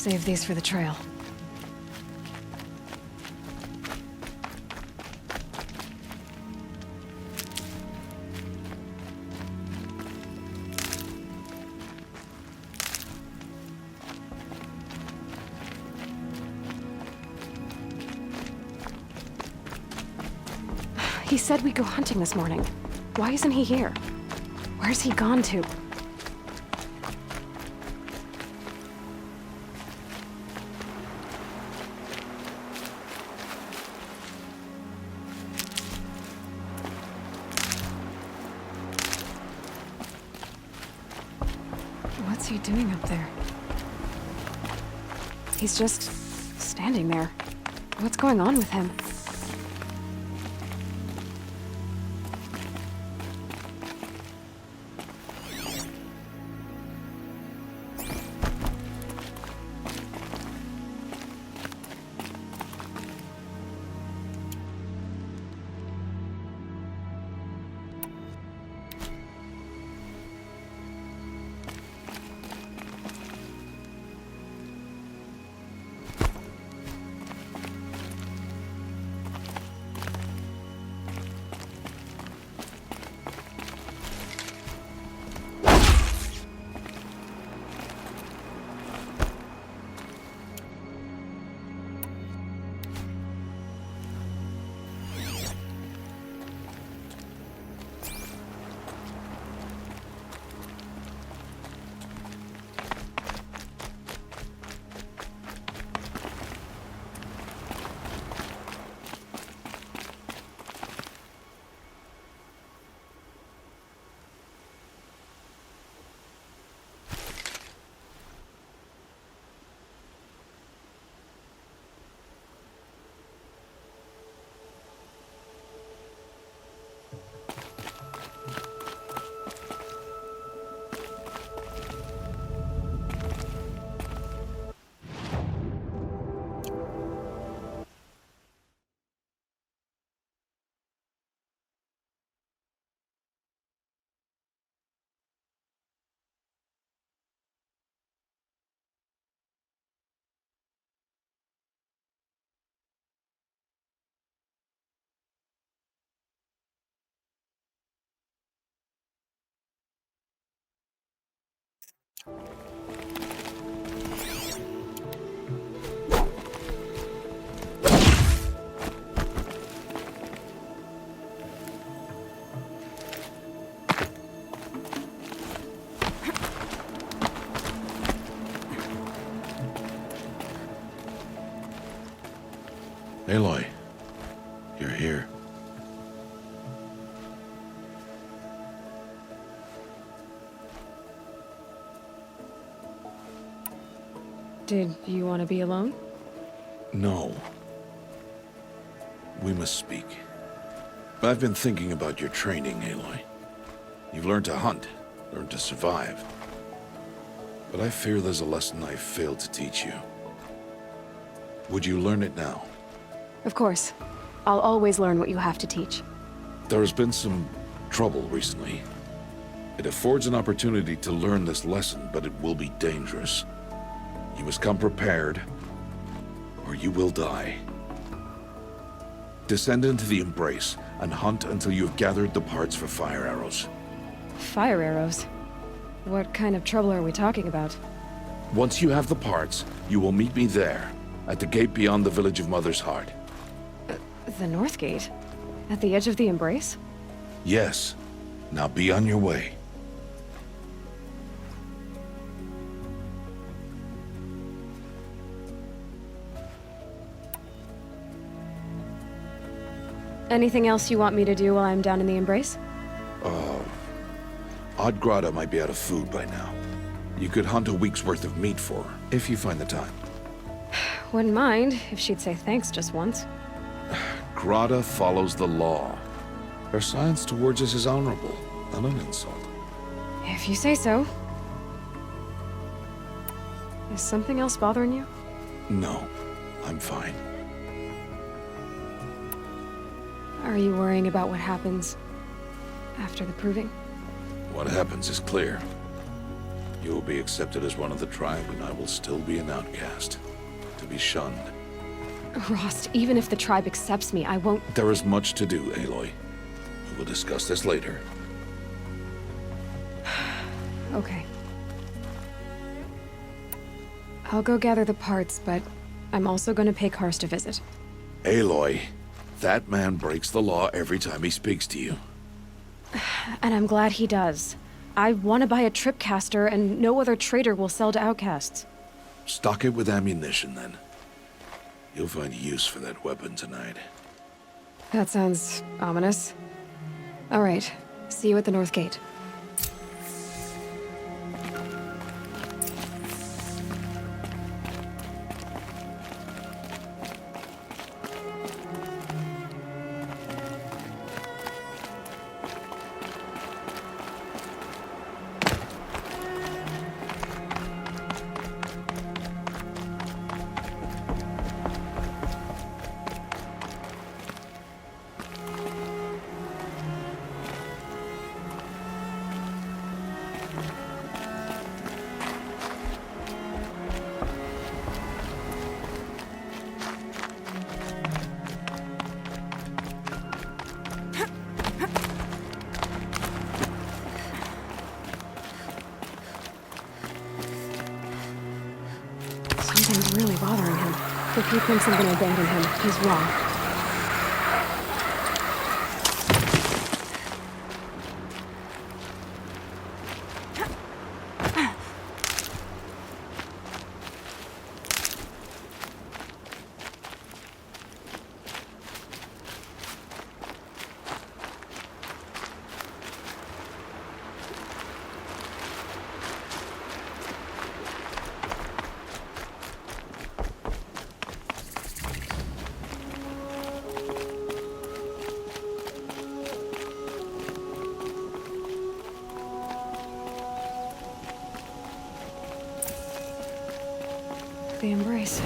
Save these for the trail. He said we'd go hunting this morning. Why isn't he here? Where's he gone to? What's he doing up there? He's just standing there. What's going on with him? Aloy, you're here. Did you want to be alone? No. We must speak. I've been thinking about your training, Aloy. You've learned to hunt, learned to survive. But I fear there's a lesson I failed to teach you. Would you learn it now? Of course. I'll always learn what you have to teach. There has been some trouble recently. It affords an opportunity to learn this lesson, but it will be dangerous. You must come prepared, or you will die. Descend into the Embrace, and hunt until you have gathered the parts for fire arrows. Fire arrows? What kind of trouble are we talking about? Once you have the parts, you will meet me there, at the gate beyond the village of Mother's Heart. The North Gate? At the edge of the Embrace? Yes. Now be on your way. Anything else you want me to do while I'm down in the Embrace? Odd might be out of food by now. You could hunt a week's worth of meat for her, if you find the time. Wouldn't mind if she'd say thanks just once. Grata follows the law. Her science towards us is honorable, not an insult. If you say so. Is something else bothering you? No, I'm fine. Are you worrying about what happens after the proving? What happens is clear. You will be accepted as one of the tribe, and I will still be an outcast. To be shunned. Rost, even if the tribe accepts me, I won't... There is much to do, Aloy. We will discuss this later. Okay. I'll go gather the parts, but I'm also gonna pay Karst a visit. Aloy, that man breaks the law every time he speaks to you. And I'm glad he does. I want to buy a tripcaster, and no other trader will sell to outcasts. Stock it with ammunition, then. You'll find use for that weapon tonight. That sounds ominous. All right. See you at the North Gate. Something's really bothering him. If he thinks I'm gonna abandon him, he's wrong. The embrace.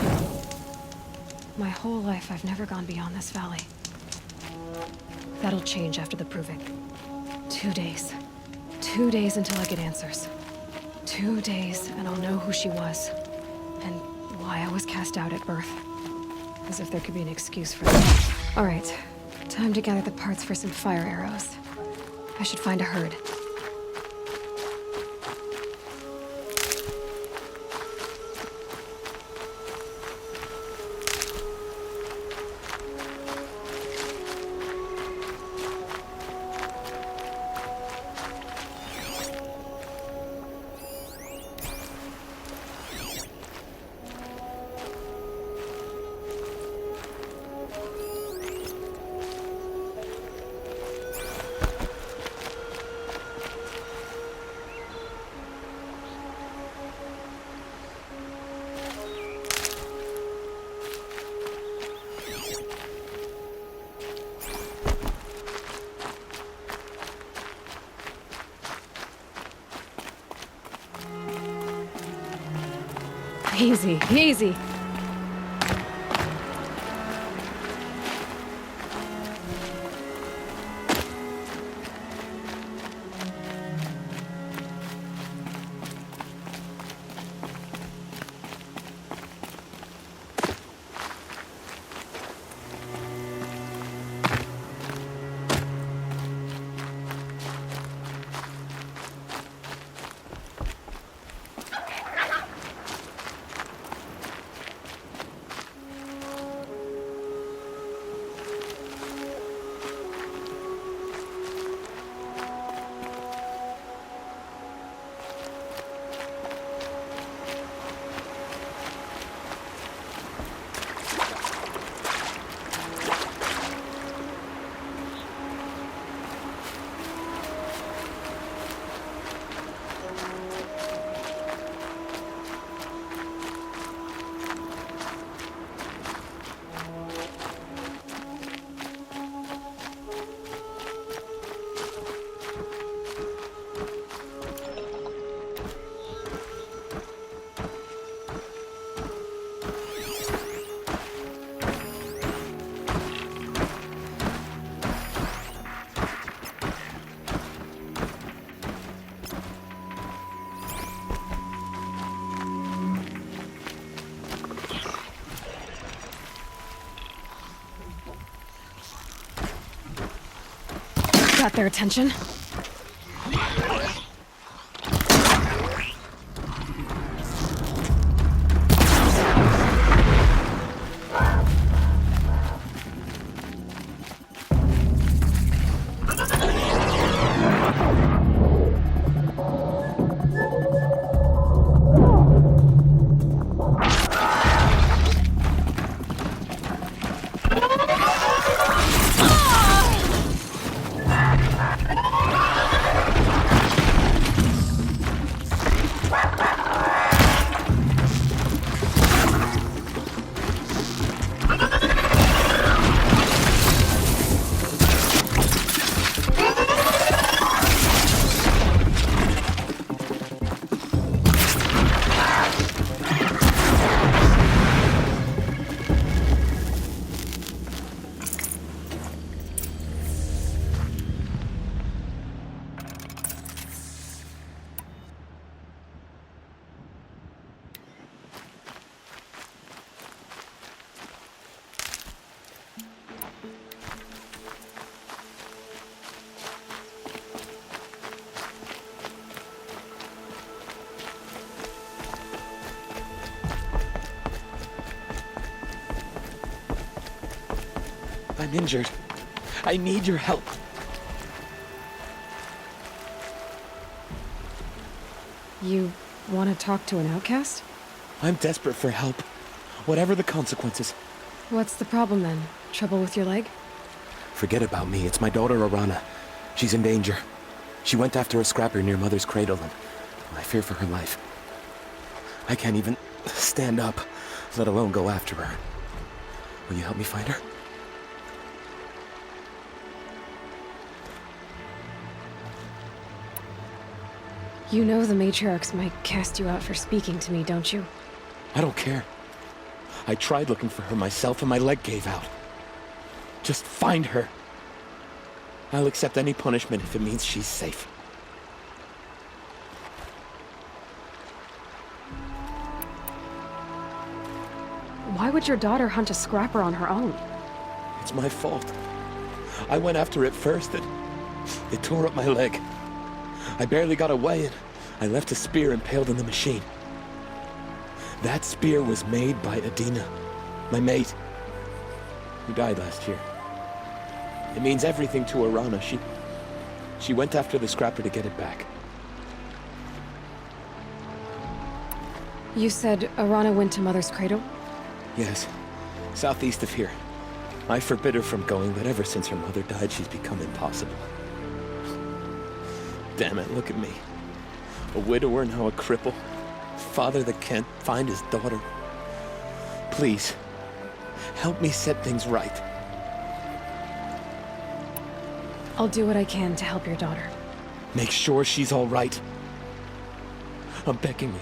My whole life, I've never gone beyond this valley. That'll change after the proving. 2 days. 2 days until I get answers. 2 days, and I'll know who she was. And why I was cast out at birth. As if there could be an excuse for that. All right. Time to gather the parts for some fire arrows. I should find a herd. Easy, easy. got their attention. I'm injured. I need your help. You want to talk to an outcast? I'm desperate for help. Whatever the consequences. What's the problem then? Trouble with your leg? Forget about me. It's my daughter, Arana. She's in danger. She went after a scrapper near Mother's cradle, and I fear for her life. I can't even stand up, let alone go after her. Will you help me find her? You know the matriarchs might cast you out for speaking to me, don't you? I don't care. I tried looking for her myself and my leg gave out. Just find her. I'll accept any punishment if it means she's safe. Why would your daughter hunt a scrapper on her own? It's my fault. I went after it first and it tore up my leg. I barely got away and I left a spear impaled in the machine. That spear was made by Adina, my mate, who died last year. It means everything to Arana. She went after the scrapper to get it back. You said Arana went to Mother's cradle? Yes, southeast of here. I forbid her from going, but ever since her mother died, she's become impossible. Damn it, look at me. A widower, now a cripple. Father that can't find his daughter. Please, help me set things right. I'll do what I can to help your daughter. Make sure she's all right. I'm begging you.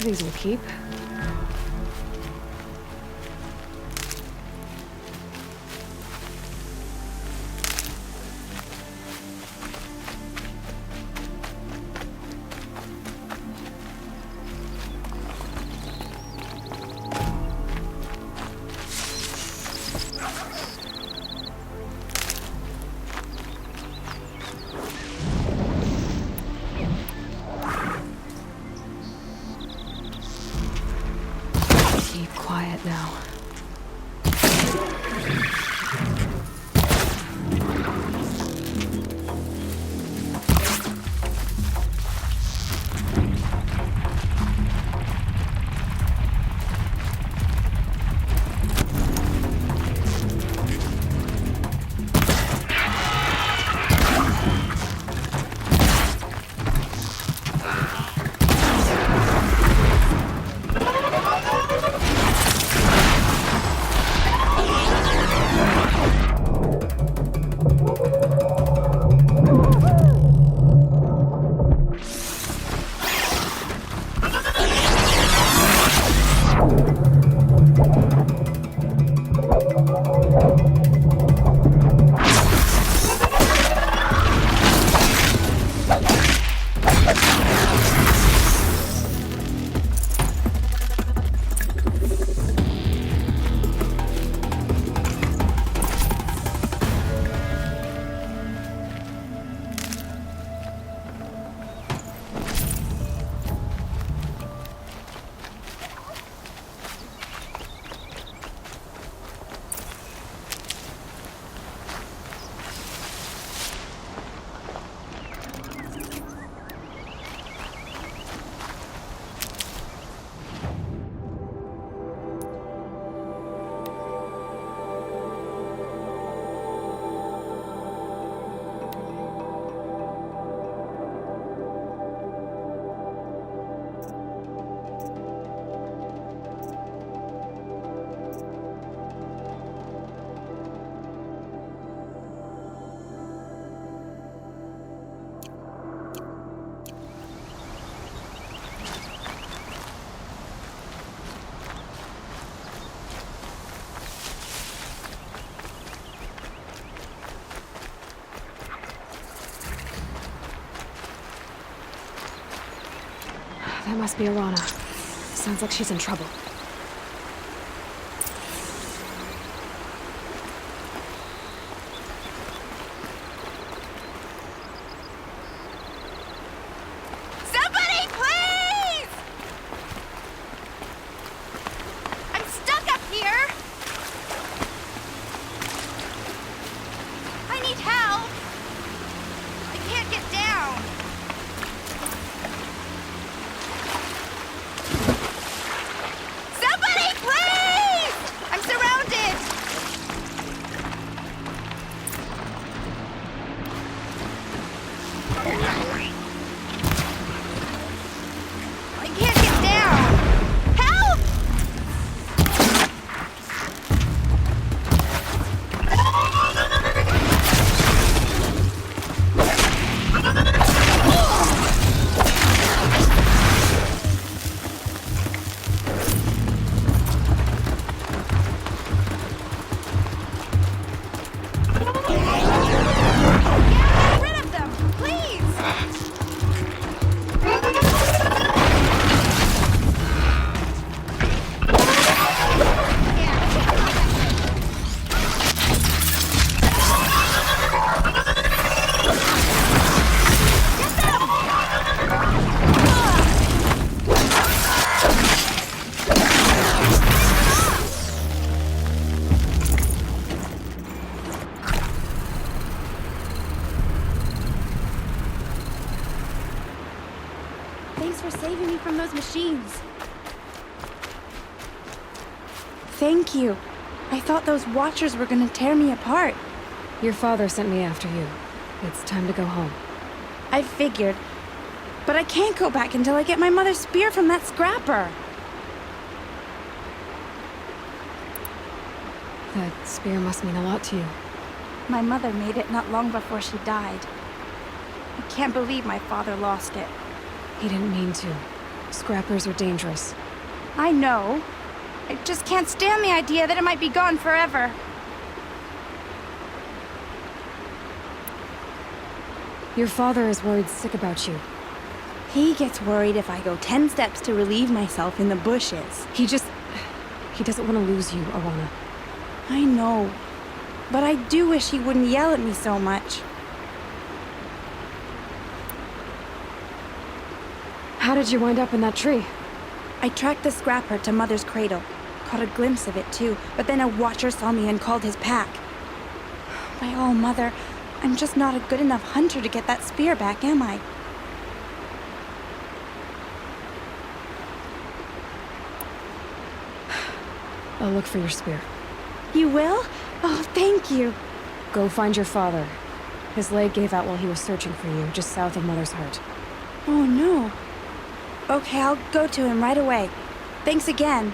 These will keep. Keep quiet now. That must be Arana. Sounds like she's in trouble. Somebody, please! I'm stuck up here! I need help! I can't get down! Somebody, please! I'm surrounded! I can't get down! Help! Get rid of them, please! Thanks for saving me from those machines. Thank you. I thought those Watchers were gonna tear me apart. Your father sent me after you. It's time to go home. I figured. But I can't go back until I get my mother's spear from that scrapper. That spear must mean a lot to you. My mother made it not long before she died. I can't believe my father lost it. He didn't mean to. Scrappers are dangerous. I know. I just can't stand the idea that it might be gone forever. Your father is worried sick about you. He gets worried if I go 10 steps to relieve myself in the bushes. He doesn't want to lose you, Arana. I know. But I do wish he wouldn't yell at me so much. How did you wind up in that tree? I tracked the scrapper to Mother's cradle. Caught a glimpse of it too, but then a Watcher saw me and called his pack. My all Mother, I'm just not a good enough hunter to get that spear back, am I? I'll look for your spear. You will? Oh, thank you. Go find your father. His leg gave out while he was searching for you, just south of Mother's Heart. Oh no. Okay, I'll go to him right away. Thanks again.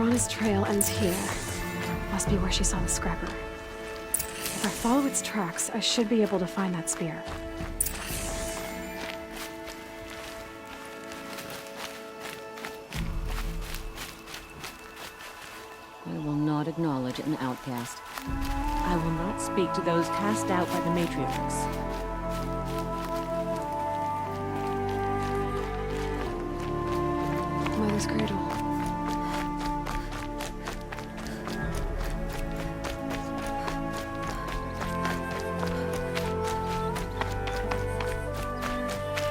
Piranha's trail ends here. Must be where she saw the scrapper. If I follow its tracks, I should be able to find that spear. I will not acknowledge an outcast. I will not speak to those cast out by the matriarchs. Mother's cradle.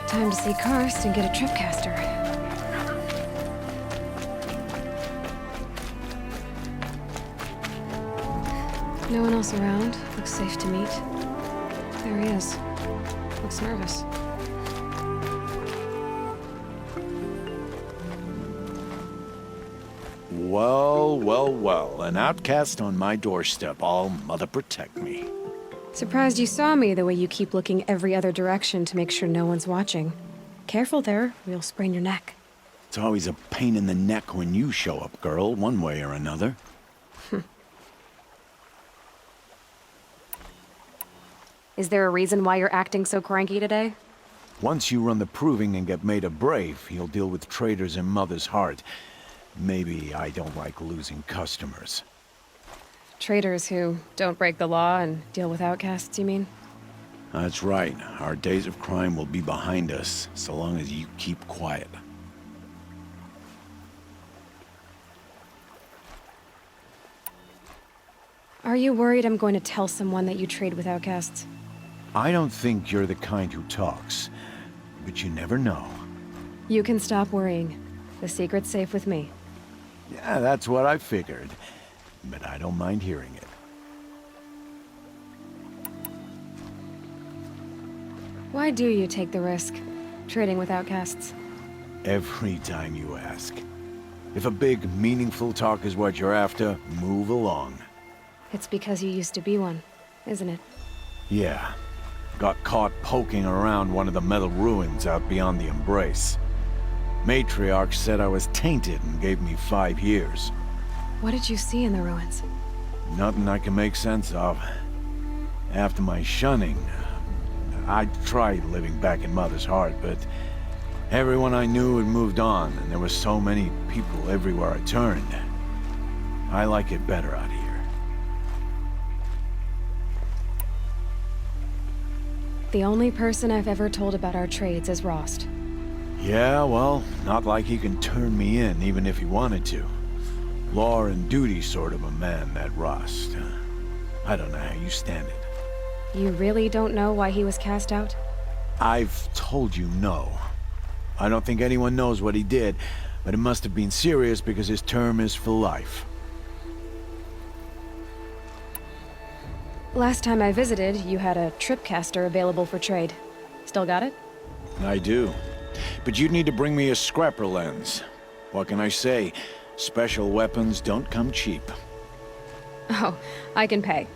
Time to see Karst and get a tripcaster. No one else around. Looks safe to meet. There he is. Looks nervous. Well, well, well. An outcast on my doorstep. All mother protect me. Surprised you saw me the way you keep looking every other direction to make sure no one's watching. Careful there, or you'll sprain your neck. It's always a pain in the neck when you show up, girl, one way or another. Is there a reason why you're acting so cranky today? Once you run the proving and get made a brave, you'll deal with traitors in Mother's heart. Maybe I don't like losing customers. Traitors who don't break the law and deal with outcasts, you mean? That's right. Our days of crime will be behind us, so long as you keep quiet. Are you worried I'm going to tell someone that you trade with outcasts? I don't think you're the kind who talks, but you never know. You can stop worrying. The secret's safe with me. Yeah, that's what I figured, but I don't mind hearing it. Why do you take the risk, trading with outcasts? Every time you ask. If a big, meaningful talk is what you're after, move along. It's because you used to be one, isn't it? Yeah. Got caught poking around one of the metal ruins out beyond the Embrace. Matriarch said I was tainted and gave me 5 years. What did you see in the ruins? Nothing I can make sense of. After my shunning, I tried living back in Mother's heart, but everyone I knew had moved on, and there were so many people everywhere I turned. I like it better out here. The only person I've ever told about our trades is Rost. Yeah, well, not like he can turn me in, even if he wanted to. Law and duty sort of a man, that Rost. I don't know how you stand it. You really don't know why he was cast out? I've told you no. I don't think anyone knows what he did, but it must have been serious because his term is for life. Last time I visited, you had a tripcaster available for trade. Still got it? I do. But you'd need to bring me a scrapper lens. What can I say? Special weapons don't come cheap. Oh, I can pay.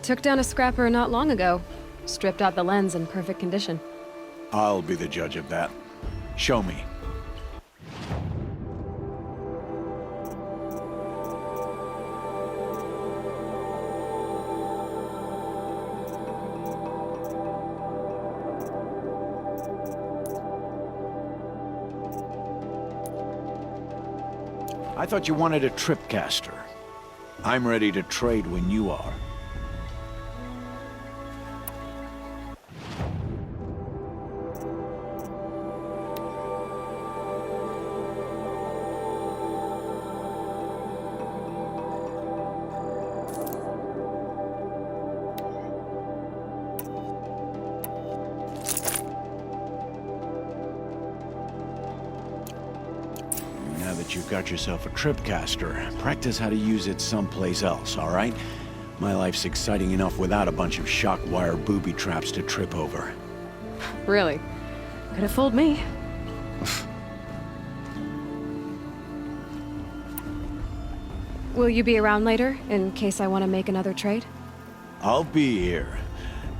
Took down a scrapper not long ago. Stripped out the lens in perfect condition. I'll be the judge of that. Show me. I thought you wanted a tripcaster. I'm ready to trade when you are. Now that you've got yourself a tripcaster, practice how to use it someplace else, all right? My life's exciting enough without a bunch of shock wire booby traps to trip over. Really? Could have fooled me. Will you be around later, in case I want to make another trade? I'll be here.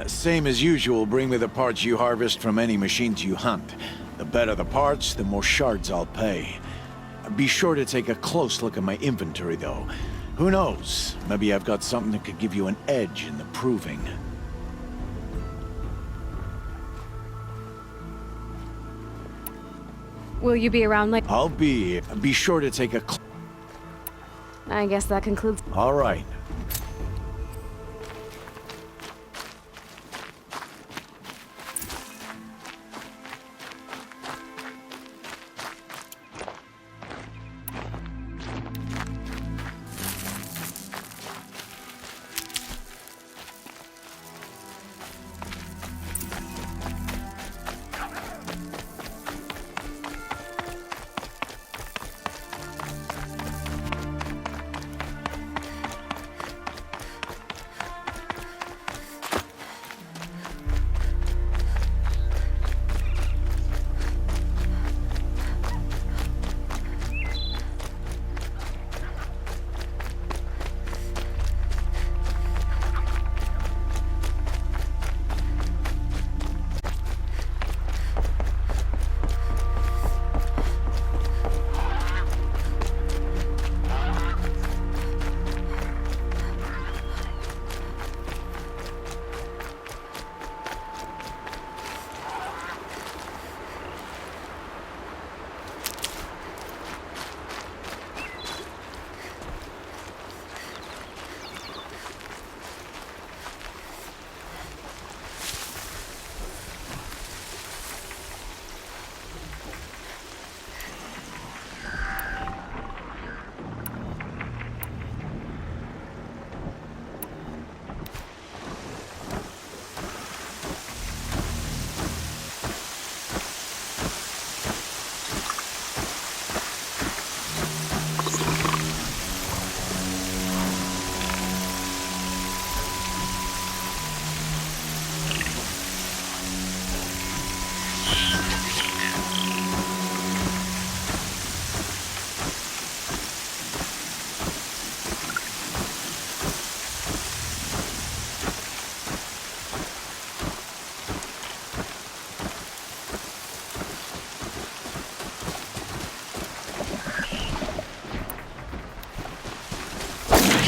Same as usual, bring me the parts you harvest from any machines you hunt. The better the parts, the more shards I'll pay. Be sure to take a close look at my inventory, though. Who knows? Maybe I've got something that could give you an edge in the proving. Will you be around later? I'll be. Be sure to take a I guess that concludes. All right.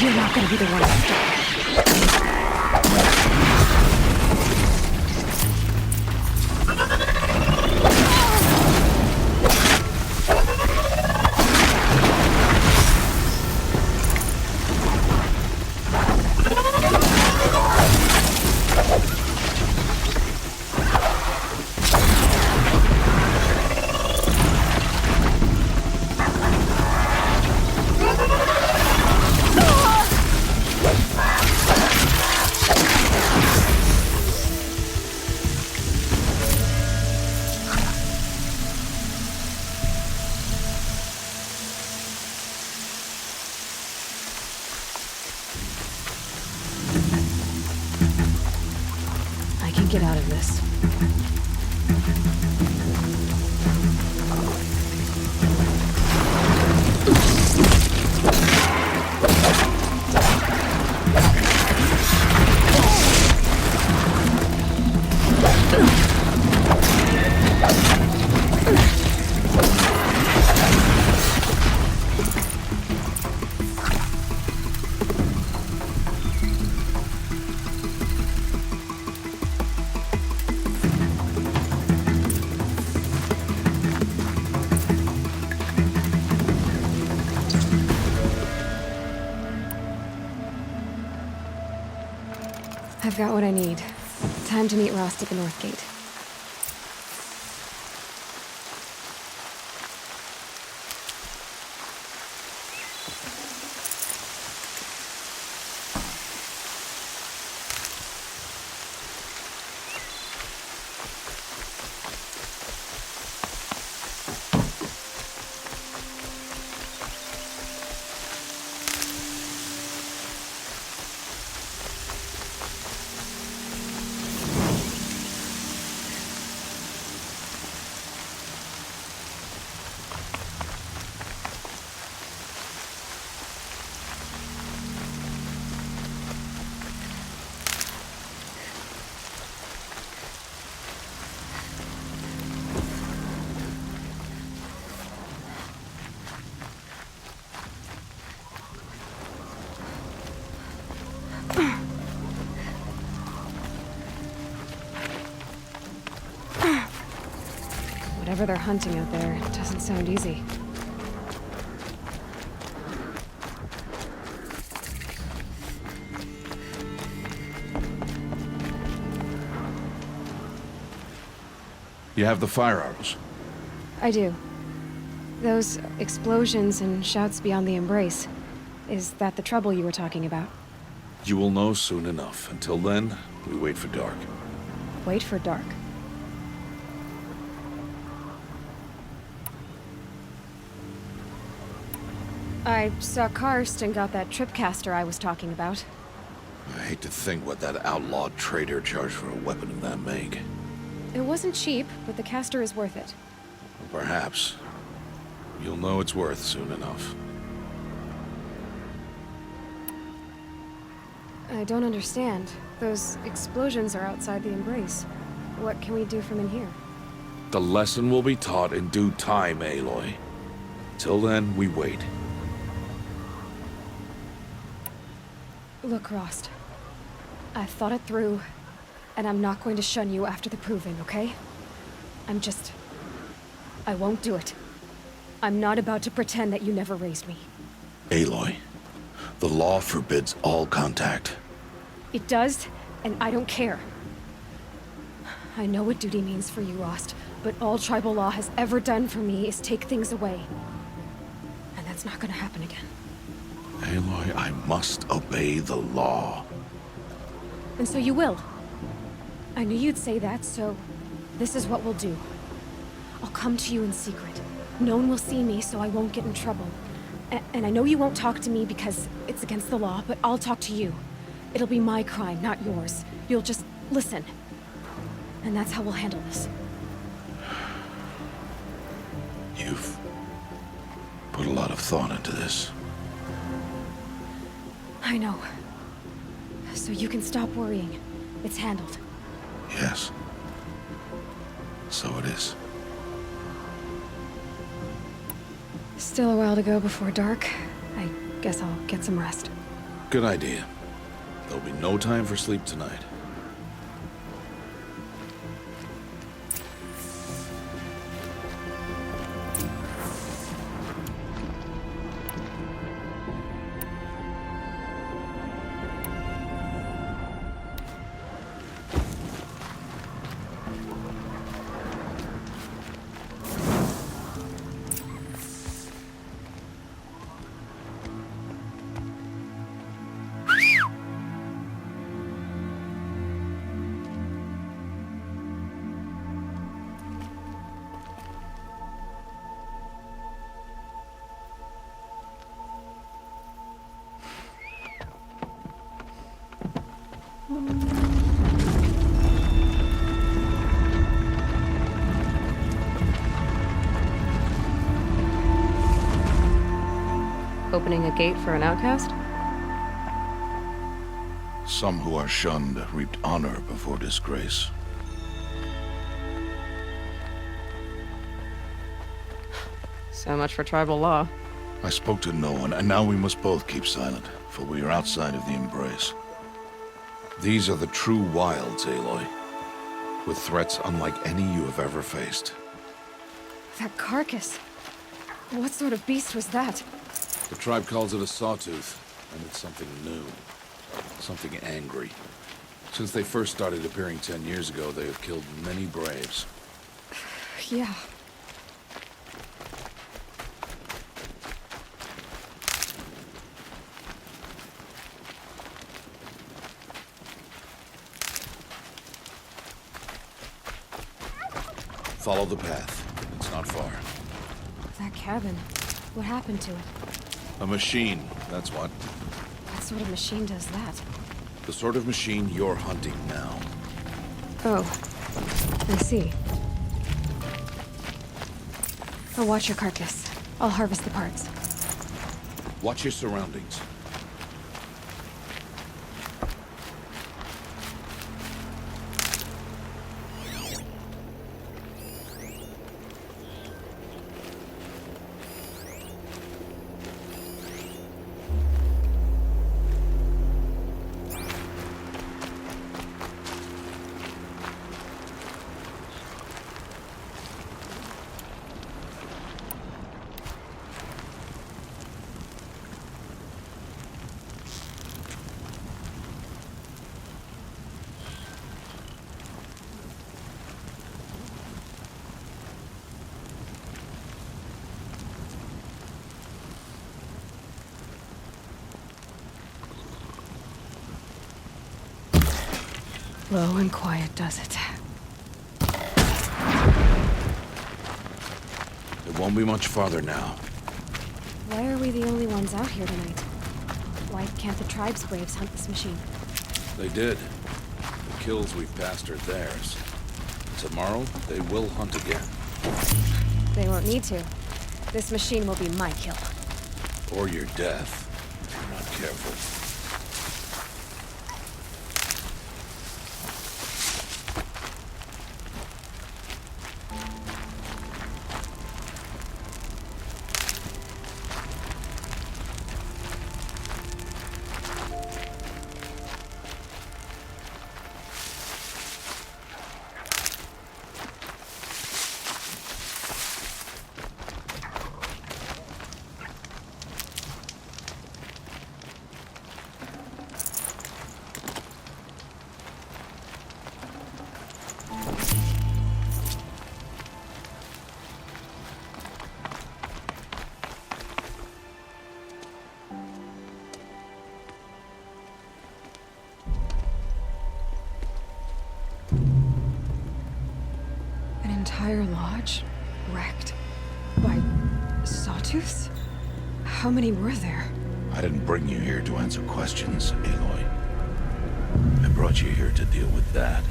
You're not gonna be the one to stop. I can get out of this. I've got what I need. Time to meet Rost at the North Gate. Whatever they're hunting out there, it doesn't sound easy. You have the fire arrows. I do. Those explosions and shouts beyond the embrace. Is that the trouble you were talking about? You will know soon enough. Until then, we wait for dark. Wait for dark. I saw Karst and got that tripcaster I was talking about. I hate to think what that outlawed trader charged for a weapon of that make. It wasn't cheap, but the caster is worth it. Perhaps. You'll know it's worth soon enough. I don't understand. Those explosions are outside the embrace. What can we do from in here? The lesson will be taught in due time, Aloy. Till then, we wait. Look, Rost. I've thought it through, and I'm not going to shun you after the proving, okay? I won't do it. I'm not about to pretend that you never raised me. Aloy, the law forbids all contact. It does, and I don't care. I know what duty means for you, Rost, but all tribal law has ever done for me is take things away. And that's not gonna happen again. Aloy, I must obey the law. And so you will. I knew you'd say that, so this is what we'll do. I'll come to you in secret. No one will see me, so I won't get in trouble. And I know you won't talk to me because it's against the law, but I'll talk to you. It'll be my crime, not yours. You'll just listen. And that's how we'll handle this. You've put a lot of thought into this. I know. So you can stop worrying. It's handled. Yes. So it is. Still a while to go before dark. I guess I'll get some rest. Good idea. There'll be no time for sleep tonight. Opening a gate for an outcast? Some who are shunned reaped honor before disgrace. So much for tribal law. I spoke to no one, and now we must both keep silent, for we are outside of the embrace. These are the true wilds, Aloy, with threats unlike any you have ever faced. That carcass. What sort of beast was that? The tribe calls it a sawtooth, and it's something new. Something angry. Since they first started appearing 10 years ago, they have killed many braves. Yeah. Follow the path. It's not far. That cabin. What happened to it? A machine, that's what. What sort of machine does that? The sort of machine you're hunting now. Oh. I see. I'll watch your carcass. I'll harvest the parts. Watch your surroundings. Low and quiet does it. It won't be much farther now. Why are we the only ones out here tonight? Why can't the tribe's braves hunt this machine? They did. The kills we've passed are theirs. Tomorrow, they will hunt again. They won't need to. This machine will be my kill. Or your death, if you're not careful. An entire lodge? Wrecked? By sawtooths? How many were there? I didn't bring you here to answer questions, Aloy. I brought you here to deal with that.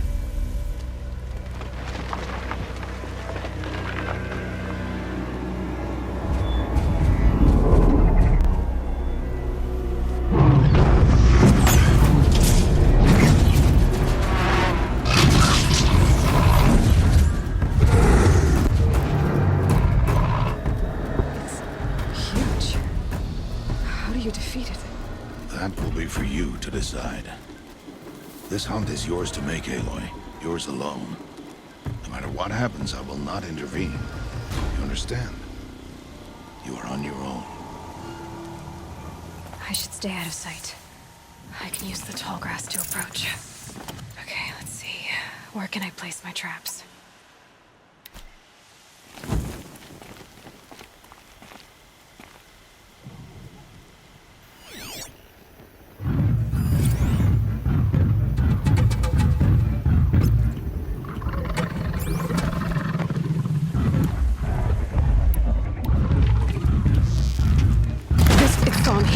Huge. How do you defeat it? That will be for you to decide. This hunt is yours to make, Aloy. Yours alone. No matter what happens, I will not intervene. You understand? You are on your own. I should stay out of sight. I can use the tall grass to approach. Okay, let's see. Where can I place my traps? It saw me.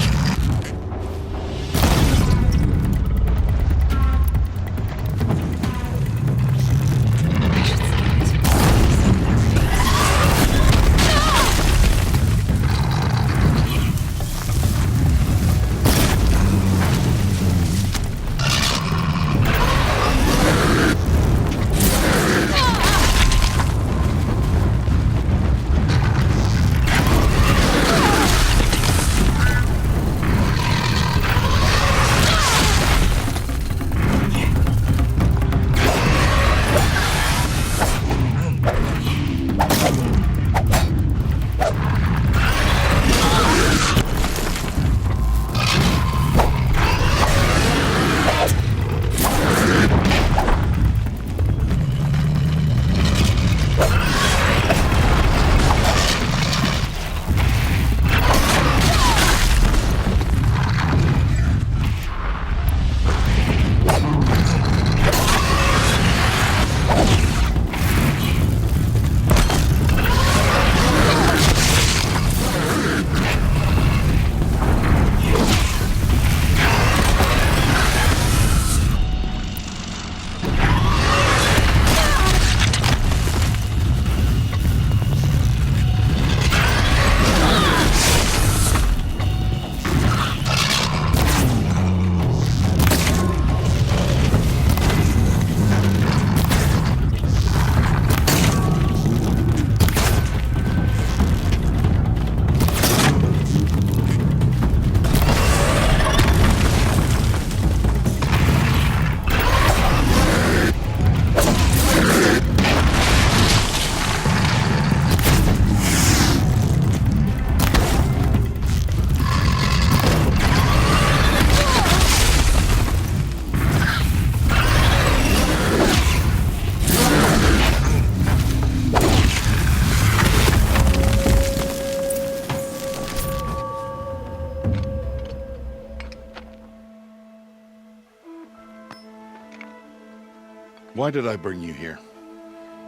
Why did I bring you here?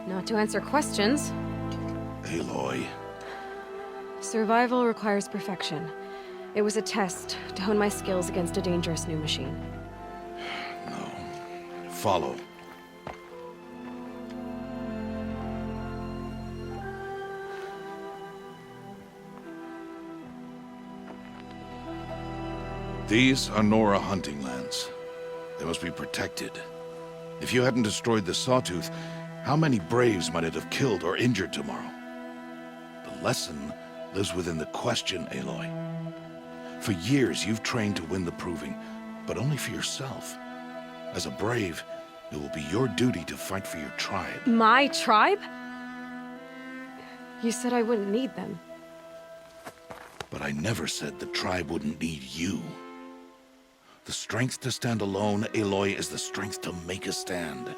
Not to answer questions. Aloy. Survival requires perfection. It was a test to hone my skills against a dangerous new machine. No. Follow. These are Nora hunting lands. They must be protected. If you hadn't destroyed the Sawtooth, how many Braves might it have killed or injured tomorrow? The lesson lives within the question, Aloy. For years, you've trained to win the Proving, but only for yourself. As a Brave, it will be your duty to fight for your tribe. My tribe? You said I wouldn't need them. But I never said the tribe wouldn't need you. The strength to stand alone, Aloy, is the strength to make a stand.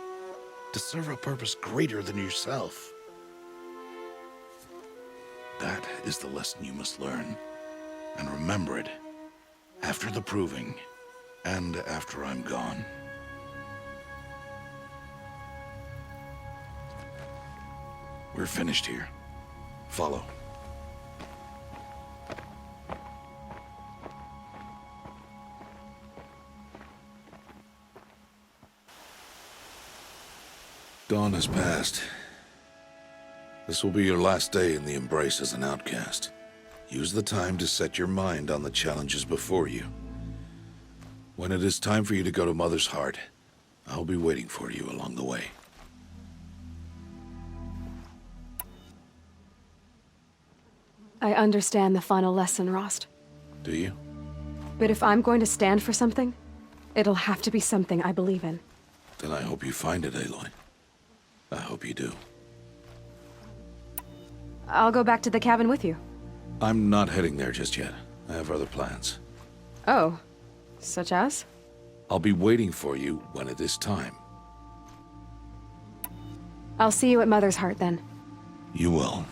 To serve a purpose greater than yourself. That is the lesson you must learn. And remember it. After the Proving. And after I'm gone. We're finished here. Follow. Dawn has passed. This will be your last day in the Embrace as an outcast. Use the time to set your mind on the challenges before you. When it is time for you to go to Mother's Heart, I'll be waiting for you along the way. I understand the final lesson, Rost. Do you? But if I'm going to stand for something, it'll have to be something I believe in. Then I hope you find it, Aloy. I hope you do. I'll go back to the cabin with you. I'm not heading there just yet. I have other plans. Oh. Such as? I'll be waiting for you when it is time. I'll see you at Mother's Heart then. You will.